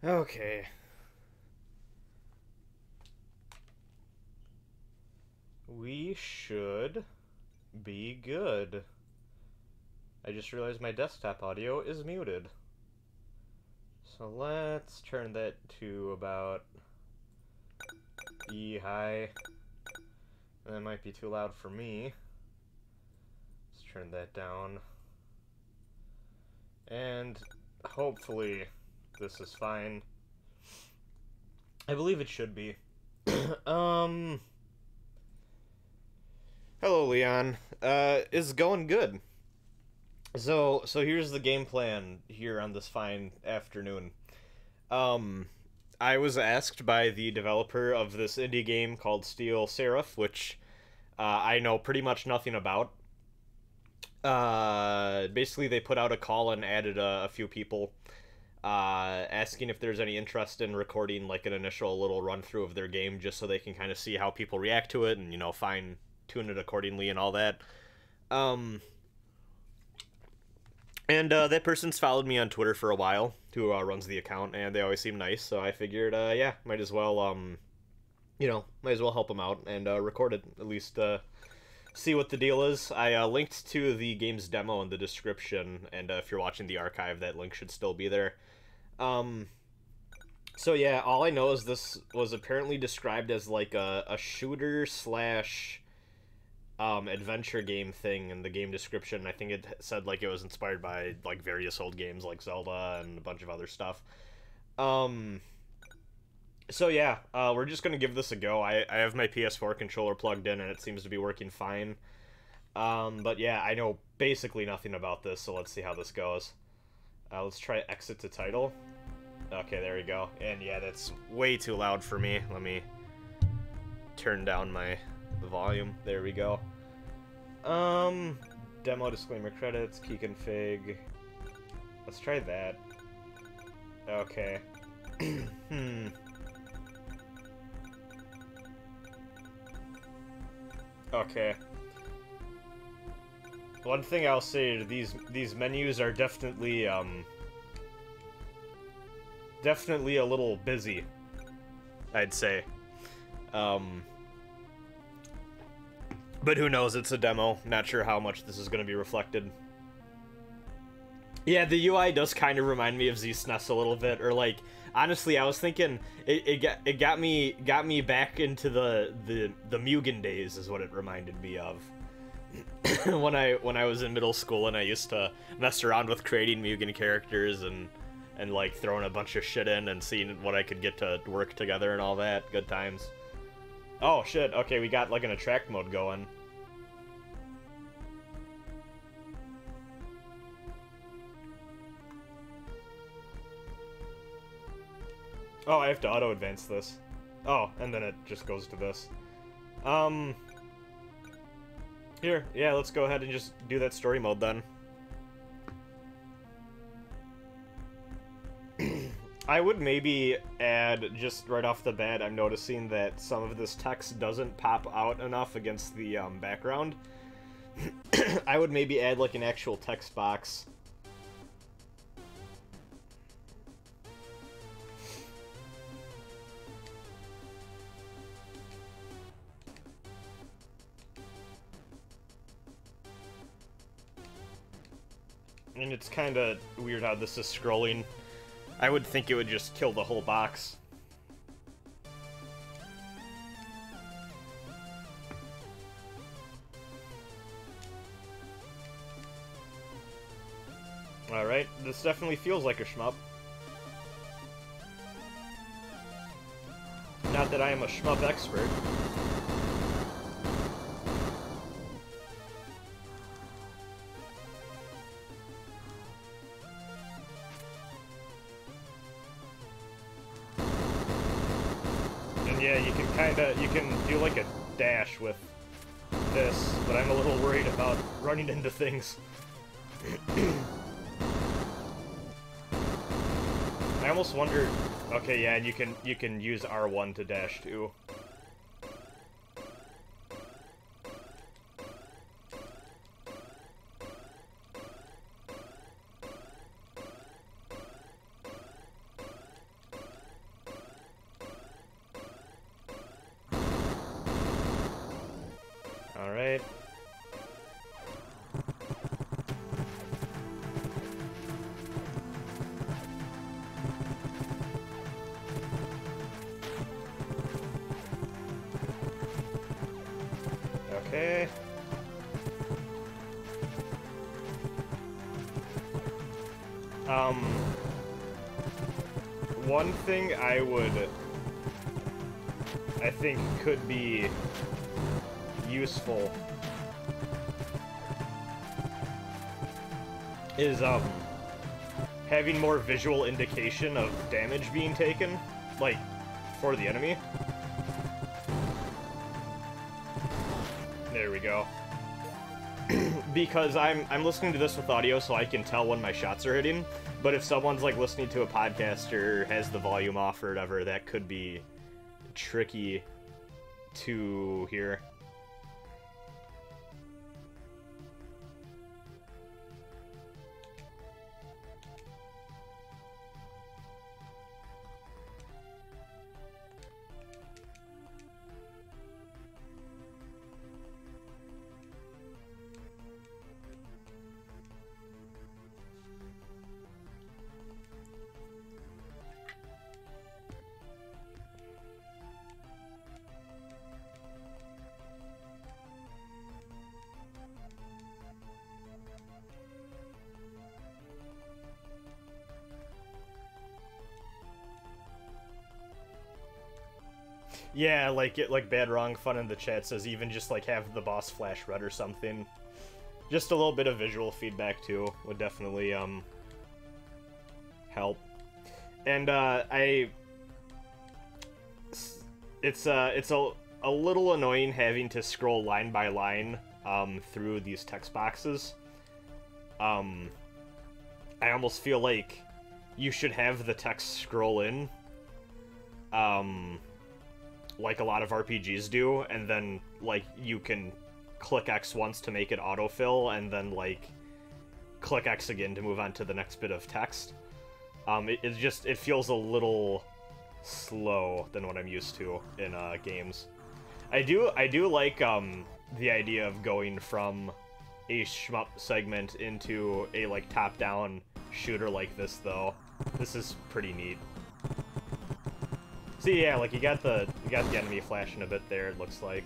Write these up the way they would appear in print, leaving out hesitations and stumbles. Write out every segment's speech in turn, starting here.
Okay. We should be good. I just realized my desktop audio is muted. So let's turn that to about E high. That might be too loud for me. Let's turn that down. And hopefully this is fine. I believe it should be. um... Hello, Leon. It's going good. So here's the game plan here on this fine afternoon. Um, I was asked by the developer of this indie game called Seraph, which I know pretty much nothing about. Basically, they put out a call and added a few people, asking if there's any interest in recording like an initial little run through of their game, just so they can kind of see how people react to it and fine tune it accordingly and all that. Um, and that person's followed me on Twitter for a while, who runs the account, and they always seem nice. So I figured, yeah, might as well help them out and record it, at least see what the deal is. I linked to the game's demo in the description, and if you're watching the archive, that link should still be there. So yeah, all I know is this was apparently described as like a shooter slash adventure game thing in the game description. I think it said like it was inspired by like various old games like Zelda and a bunch of other stuff. So yeah, we're just gonna give this a go. I have my PS4 controller plugged in and it seems to be working fine. But yeah, I know basically nothing about this, so let's see how this goes. Let's try exit to title. Okay, there we go. And yeah, that's way too loud for me. Let me turn down my volume. There we go. Demo disclaimer credits, key config. Let's try that. Okay. Okay. One thing I'll say, these menus are definitely definitely a little busy, I'd say. But who knows, it's a demo. Not sure how much this is going to be reflected. Yeah, the UI does kind of remind me of Z-SNES a little bit, or like, honestly, I was thinking it got me back into the Mugen days is what it reminded me of. when I was in middle school and I used to mess around with creating Mugen characters and like throwing a bunch of shit in and seeing what I could get to work together and all that. Good times. Oh shit, okay, we got like an attract mode going. Oh, I have to auto-advance this. Oh, and then it just goes to this. Here, yeah, let's go ahead and just do that story mode then. I would maybe add, just right off the bat, I'm noticing that some of this text doesn't pop out enough against the background. I would maybe add like an actual text box. And it's kind of weird how this is scrolling. I would think it would just kill the whole box. Alright, this definitely feels like a shmup. Not that I am a shmup expert. Yeah, you can do like a dash with this, but I'm a little worried about running into things. I almost wonder. Okay, yeah, and you can use R1 to dash too. Okay. One thing I think could be useful is, having more visual indication of damage being taken, like, for the enemy. There we go. Because I'm listening to this with audio, so I can tell when my shots are hitting. But if someone's like listening to a podcast or has the volume off or whatever, that could be tricky to hear. Yeah, like Bad Wrong Fun in the chat says even just like have the boss flash red or something. Just a little bit of visual feedback too would definitely help. And it's a little annoying having to scroll line by line through these text boxes. I almost feel like you should have the text scroll in. Like a lot of RPGs do, and then, like, you can click X once to make it autofill, and then, like, click X again to move on to the next bit of text. It feels a little slow than what I'm used to in, games. I do like, the idea of going from a shmup segment into a, like, top-down shooter like this, though. This is pretty neat. See, yeah, like you got the enemy flashing a bit there, it looks like.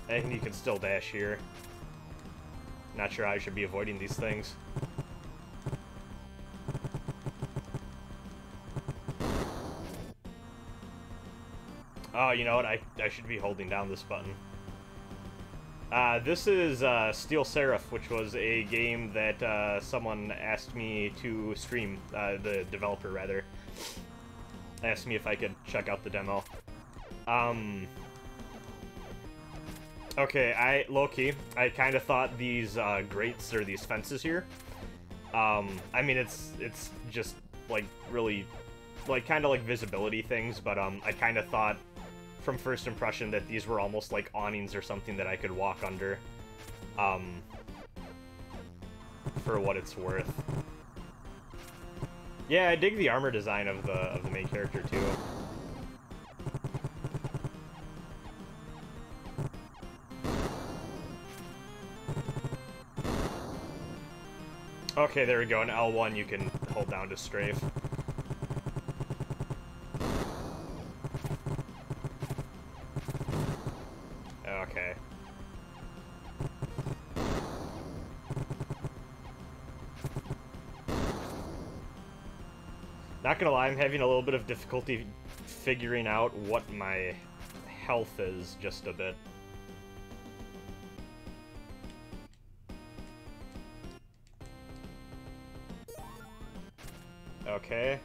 I think you can still dash here. Not sure how I should be avoiding these things. Oh, you know what? I should be holding down this button. This is Steel Seraph, which was a game that someone asked me to stream, the developer rather. Asked me if I could check out the demo. Okay, low-key, I kind of thought these grates, or these fences here, I mean, it's just, like, really, like, kind of like visibility things, but I kind of thought, from first impression, that these were almost like awnings or something that I could walk under, for what it's worth. Yeah, I dig the armor design of the main character too. Okay, there we go. In L1 you can hold down to strafe. Okay. Not gonna lie, I'm having a little bit of difficulty figuring out what my health is just a bit. Okay.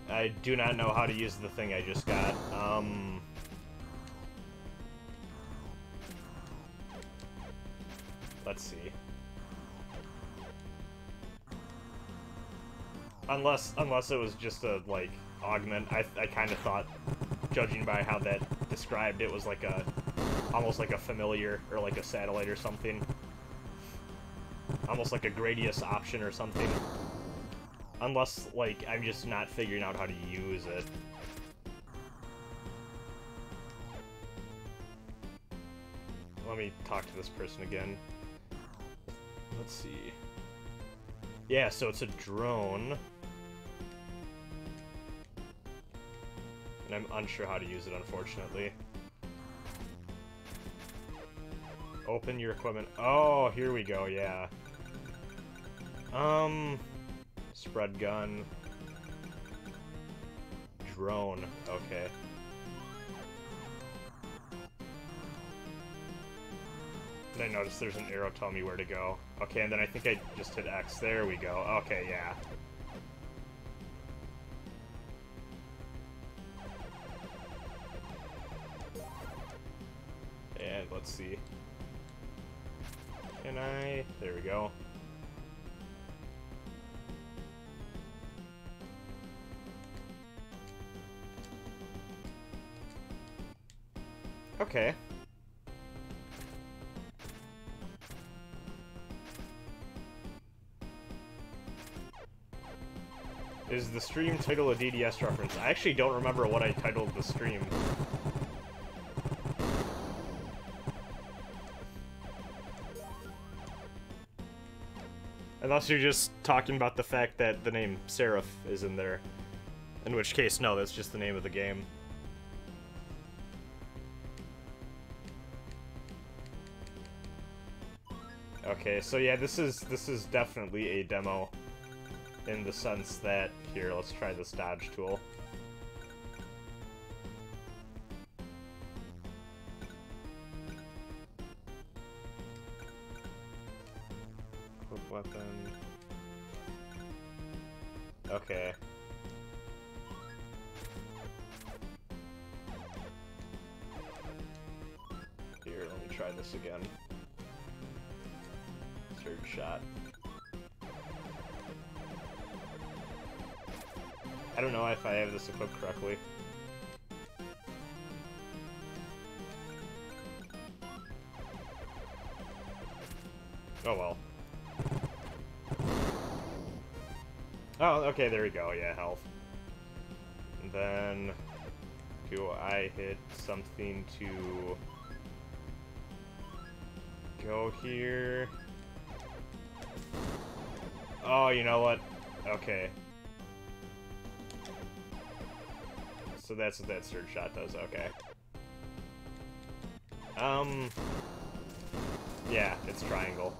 I do not know how to use the thing I just got. Let's see. Unless it was just a, like, augment. I kind of thought, judging by how that described, it was like a, almost like a familiar, or like a satellite or something. Almost like a Gradius option or something. Unless, like, I'm just not figuring out how to use it. Let me talk to this person again. Let's see. Yeah, so it's a drone. And I'm unsure how to use it, unfortunately. Open your equipment. Oh, here we go, yeah. Spread gun. Drone, okay. And I noticed there's an arrow telling me where to go. Okay, and then I think I just hit X. There we go. Okay, yeah. And let's see. Can I? There we go. Okay. Is the stream title a DDS reference? I actually don't remember what I titled the stream. Unless you're just talking about the fact that the name Seraph is in there. In which case, no, that's just the name of the game. Okay, so yeah, this is definitely a demo. In the sense that... Here, let's try this dodge tool. Equip weapon... Okay. Here, let me try this again. Third shot. I don't know if I have this equipped correctly. Oh well. Oh, okay, there we go, yeah, health. And then... do I hit something to... go here? Oh, you know what? Okay. So that's what that third shot does, okay. Yeah, it's triangle.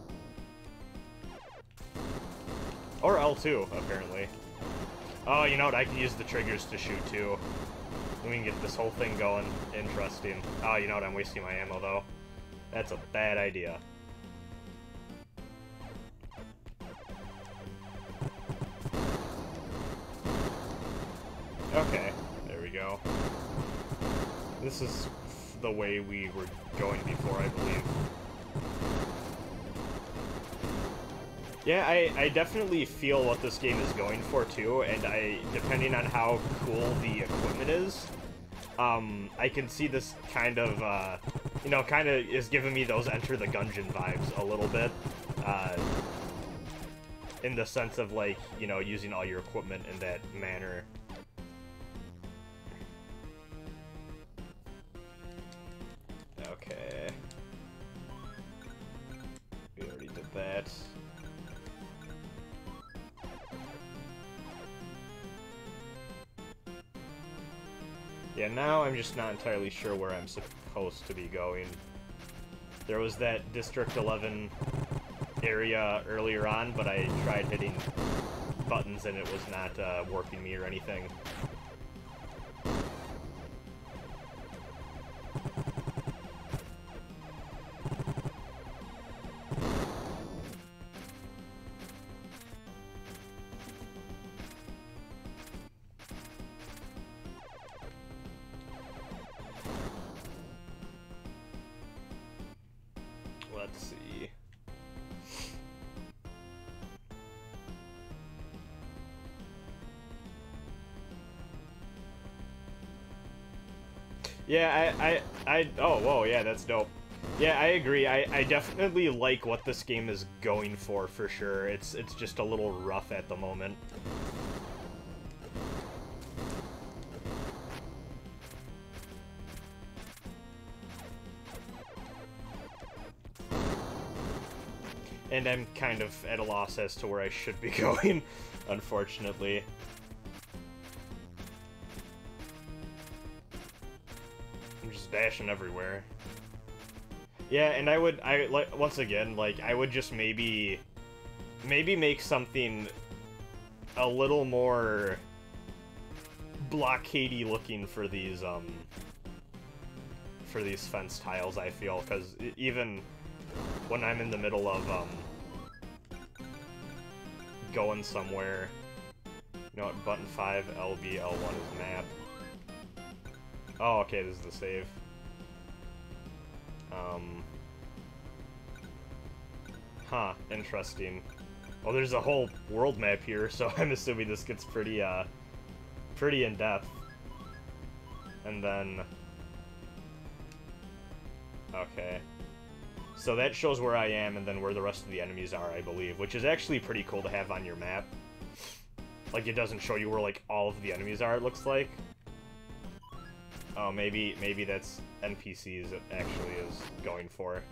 Or L2, apparently. Oh, you know what, I can use the triggers to shoot, too. We can get this whole thing going. Interesting. Oh, you know what, I'm wasting my ammo, though. That's a bad idea. Okay. Go. This is the way we were going before, I believe. Yeah, I definitely feel what this game is going for, too, and depending on how cool the equipment is, I can see this kind of, you know, kind of is giving me those Enter the Gungeon vibes a little bit, in the sense of, like, you know, using all your equipment in that manner. Okay. We already did that. Yeah, now I'm just not entirely sure where I'm supposed to be going. There was that District 11 area earlier on, but I tried hitting buttons and it was not warping me or anything. Let's see. Yeah, oh, whoa, yeah, that's dope. Yeah, I agree. I definitely like what this game is going for sure. It's just a little rough at the moment. And I'm kind of at a loss as to where I should be going, unfortunately. I'm just dashing everywhere. Yeah, and once again, like, I would just maybe make something a little more blockadey looking for these fence tiles, I feel, because even when I'm in the middle of going somewhere, you know what, button 5, LB, L1 is map. Oh, okay, this is the save. Huh, interesting. Well, there's a whole world map here, so I'm assuming this gets pretty in-depth. And then... Okay. So that shows where I am, and then where the rest of the enemies are, I believe, which is actually pretty cool to have on your map. Like, it doesn't show you where, like, all of the enemies are, it looks like. Oh, maybe that's NPCs it actually is going for.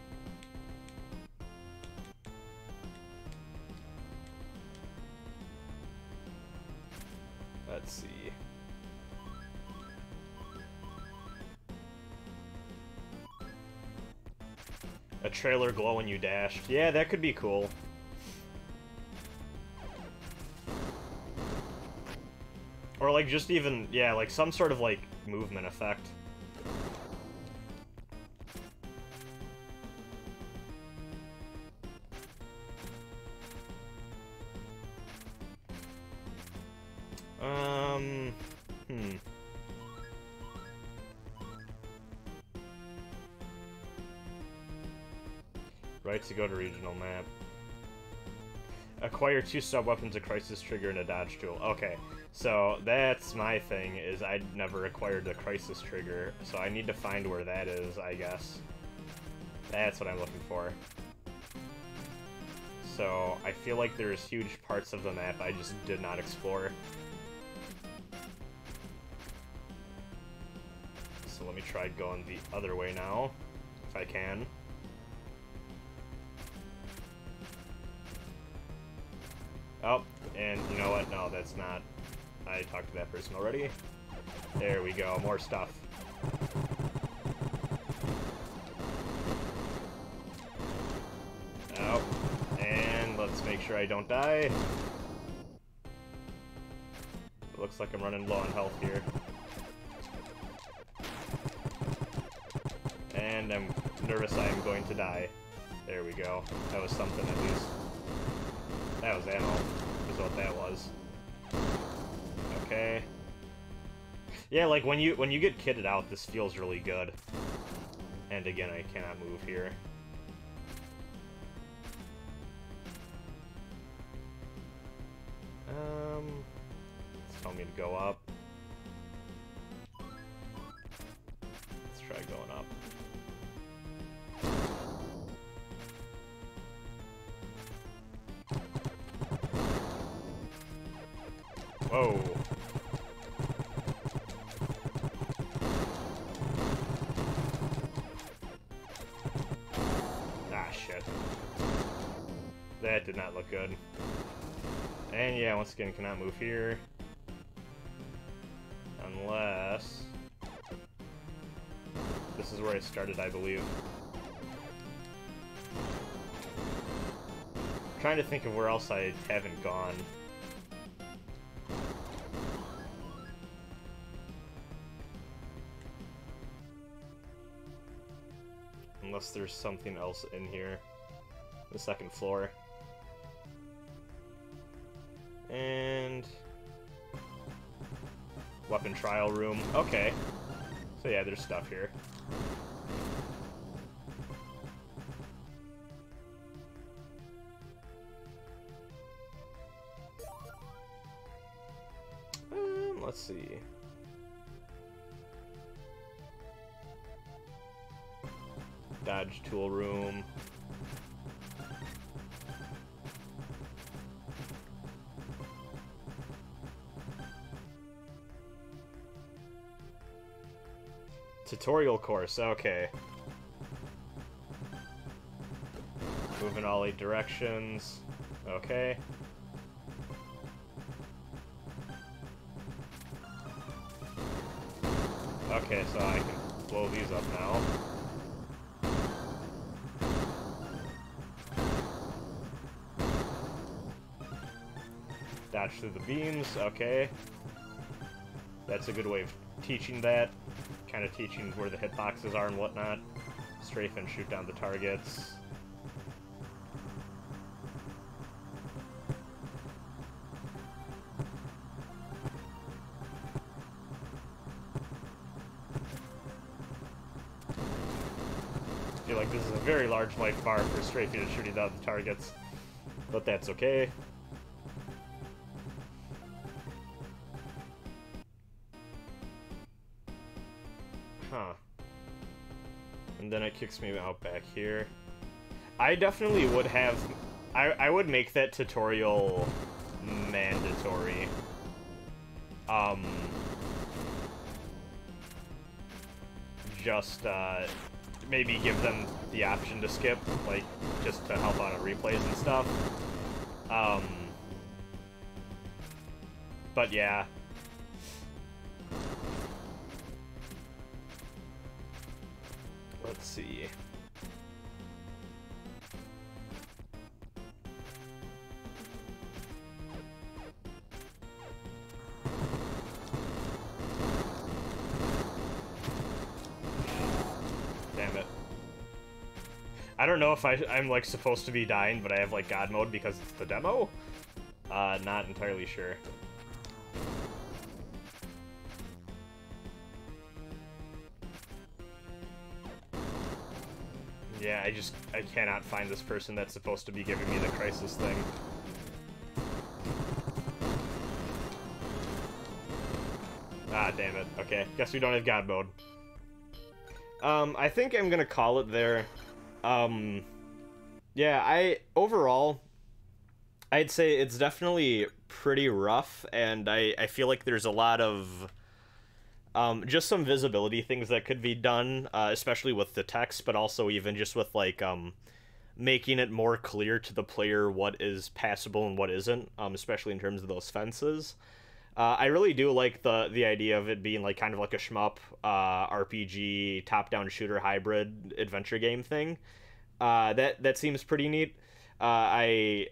Let's see. A trailer glow when you dashed. Yeah, that could be cool. Or, like, just even, yeah, like, some sort of, like, movement effect. Right to go to regional map. Acquire 2 sub-weapons, a crisis trigger, and a dodge tool. Okay, so that's my thing, is I'd never acquired the crisis trigger, so I need to find where that is, I guess. That's what I'm looking for. So, I feel like there's huge parts of the map I just did not explore. So let me try going the other way now, if I can. Oh, and you know what? No, that's not. I talked to that person already. There we go, more stuff. Oh, and let's make sure I don't die. It looks like I'm running low on health here. And I'm nervous I am going to die. There we go. That was something at least. That was ammo, is what that was. Okay. Yeah, like when you get kitted out, this feels really good. And again, I cannot move here. It's telling me to go up. Let's try going up. Whoa. Ah, shit. That did not look good. And yeah, once again, cannot move here. Unless... This is where I started, I believe. I'm trying to think of where else I haven't gone. Unless there's something else in here. The second floor. And... Weapon trial room. Okay. So yeah, there's stuff here. Let's see. Dodge tool room. Tutorial course, okay. Move in all 8 directions. Okay. Okay, so I can blow these up now. Dodge through the beams, okay. That's a good way of teaching that. Kind of teaching where the hitboxes are and whatnot. Strafe and shoot down the targets. I feel like this is a very large life bar for strafing and shooting down the targets, but that's okay. Huh. And then it kicks me out back here. I definitely would have... I would make that tutorial mandatory. Just, maybe give them the option to skip, like, just to help out on replays and stuff. But yeah. Let's see. Damn it. I don't know if I'm like supposed to be dying, but I have like God mode because it's the demo? Not entirely sure. Yeah, I cannot find this person that's supposed to be giving me the crisis thing. Ah, damn it. Okay, guess we don't have God mode. I think I'm gonna call it there. Yeah, overall, I'd say it's definitely pretty rough, and I feel like there's a lot of, just some visibility things that could be done, especially with the text, but also even just with, like, making it more clear to the player what is passable and what isn't, especially in terms of those fences. I really do like the idea of it being like kind of like a shmup, RPG, top-down shooter hybrid adventure game thing. That seems pretty neat. I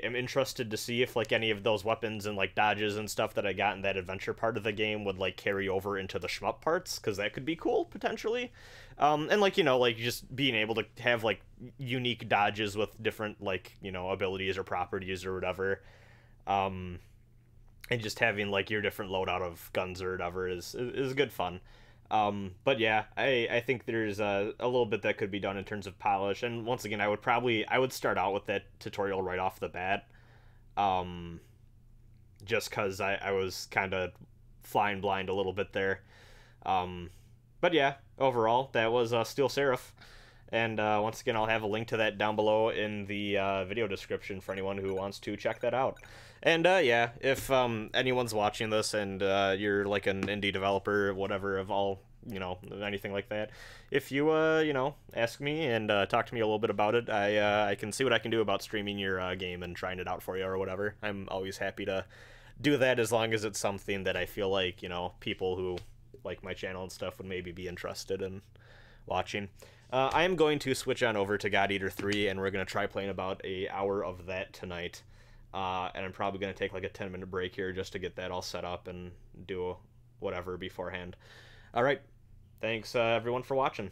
am interested to see if like any of those weapons and like dodges and stuff that I got in that adventure part of the game would like carry over into the shmup parts, because that could be cool potentially. And like, you know, like just being able to have like unique dodges with different like, you know, abilities or properties or whatever. And just having like your different loadout of guns or whatever is good fun. But yeah, I think there's a little bit that could be done in terms of polish. And once again, I would start out with that tutorial right off the bat. Just because I was kind of flying blind a little bit there. But yeah, overall, that was Steel Seraph. And once again, I'll have a link to that down below in the video description for anyone who wants to check that out. And yeah, if anyone's watching this and you're like an indie developer, whatever, of all, you know, anything like that, if you, you know, ask me and talk to me a little bit about it, I can see what I can do about streaming your game and trying it out for you or whatever. I'm always happy to do that as long as it's something that I feel like, you know, people who like my channel and stuff would maybe be interested in watching. I am going to switch on over to God Eater 3, and we're going to try playing about an hour of that tonight. And I'm probably going to take like a 10-minute break here just to get that all set up and do whatever beforehand. All right. Thanks, everyone, for watching.